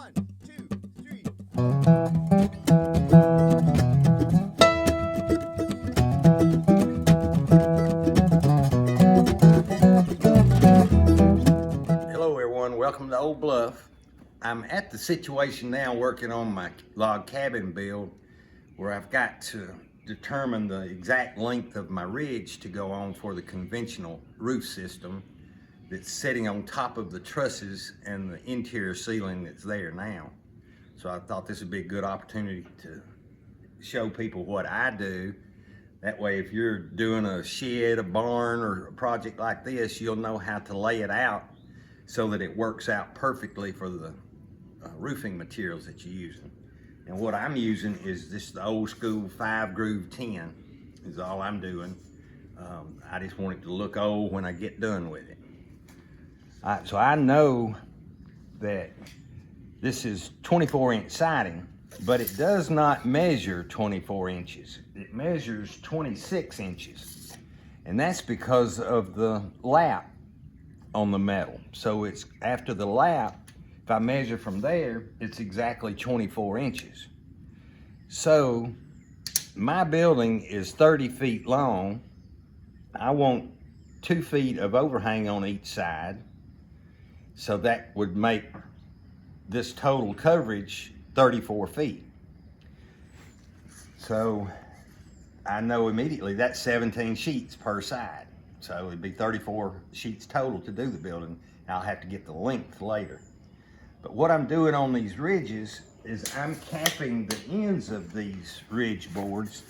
1, 2, 3. Hello everyone, welcome to Old Bluff. I'm at the situation now working on my log cabin build where I've got to determine the exact length of my ridge to go on for the conventional roof system that's sitting on top of the trusses and the interior ceiling that's there now. So I thought this would be a good opportunity to show people what I do. That way, if you're doing a shed, a barn, or a project like this, you'll know how to lay it out so that it works out perfectly for the roofing materials that you're using. And what I'm using is just the old school 5-groove 10 is all I'm doing. I just want it to look old when I get done with it. So I know that this is 24-inch siding, but it does not measure 24 inches. It measures 26 inches. And that's because of the lap on the metal. So it's after the lap, if I measure from there, it's exactly 24 inches. So my building is 30 feet long. I want 2 feet of overhang on each side. So that would make this total coverage 34 feet. So I know immediately that's 17 sheets per side. So it'd be 34 sheets total to do the building. I'll have to get the length later. But what I'm doing on these ridges is I'm capping the ends of these ridge boards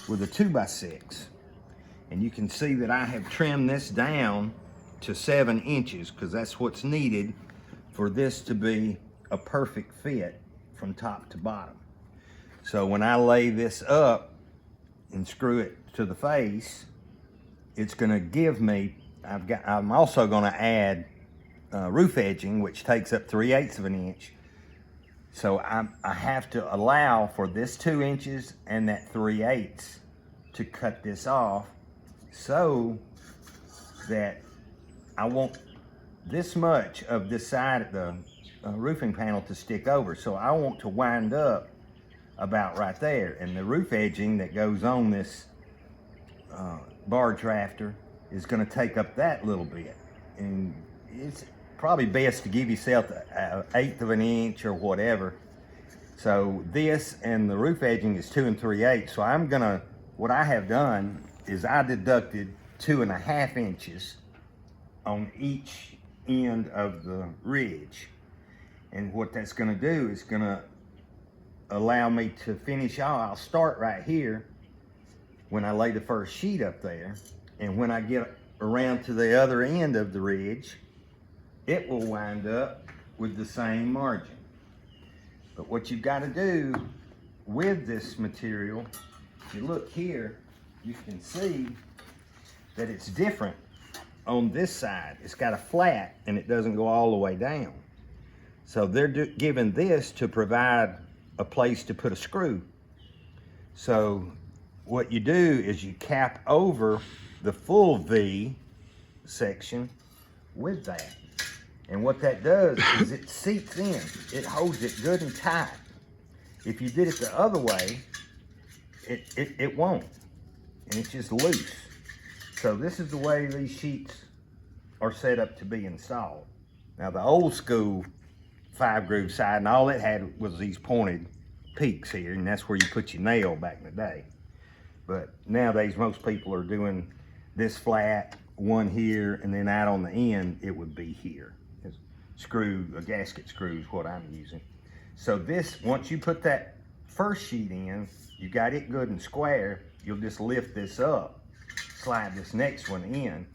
with a 2x6. And you can see that I have trimmed this down to 7 inches because that's what's needed for this to be a perfect fit from top to bottom. So when I lay this up and screw it to the face, it's gonna give me, I'm also gonna add roof edging, which takes up 3/8 of an inch. So I have to allow for this 2 inches and that 3/8 to cut this off so that I want this much of this side of the roofing panel to stick over. So I want to wind up about right there. And the roof edging that goes on this barge rafter is gonna take up that little bit. And it's probably best to give yourself an 1/8 of an inch or whatever. So this and the roof edging is 2 3/8. So what I have done is I deducted 2.5 inches on each end of the ridge. And what that's gonna do is gonna allow me to finish off. I'll start right here when I lay the first sheet up there. And when I get around to the other end of the ridge, it will wind up with the same margin. But what you've got to do with this material, if you look here, you can see that it's different on this side. It's got a flat and it doesn't go all the way down. So they're giving this to provide a place to put a screw. So what you do is you cap over the full V section with that. And what that does is it seats in. It holds it good and tight. If you did it the other way, it won't. And it's just loose. So this is the way these sheets are set up to be installed. Now the old school 5-groove siding, all it had was these pointed peaks here, and that's where you put your nail back in the day. But nowadays most people are doing this flat, one here, and then out on the end it would be here. A gasket screw is what I'm using. So this, once you put that first sheet in, you got it good and square, you'll just lift this up, slide this next one in,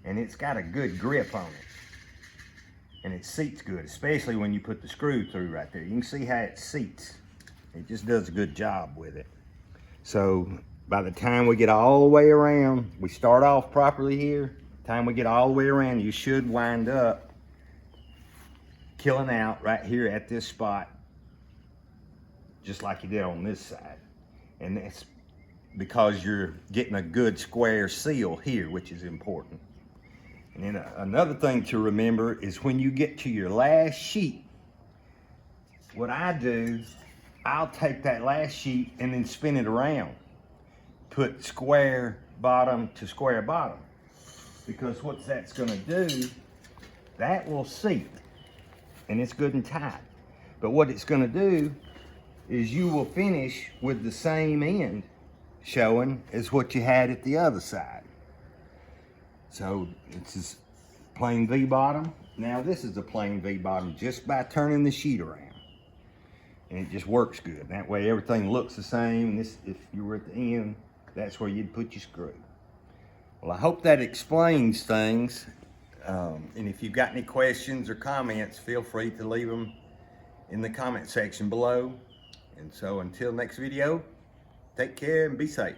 and it's got a good grip on it. And it seats good, especially when you put the screw through right there. You can see how it seats. It just does a good job with it. So by the time we get all the way around, we start off properly here, time we get all the way around, you should wind up killing out right here at this spot, just like you did on this side. And that's because you're getting a good square seal here, which is important. And then another thing to remember is when you get to your last sheet, what I do, I'll take that last sheet and then spin it around. Put square bottom to square bottom. Because what that's gonna do, that will seat and it's good and tight. But what it's gonna do is you will finish with the same end showing as what you had at the other side. So it's just plain V bottom. Now this is a plain V bottom just by turning the sheet around. And it just works good. That way everything looks the same. This, if you were at the end, that's where you'd put your screw. Well, I hope that explains things. And if you've got any questions or comments, feel free to leave them in the comment section below. And so until next video, take care and be safe.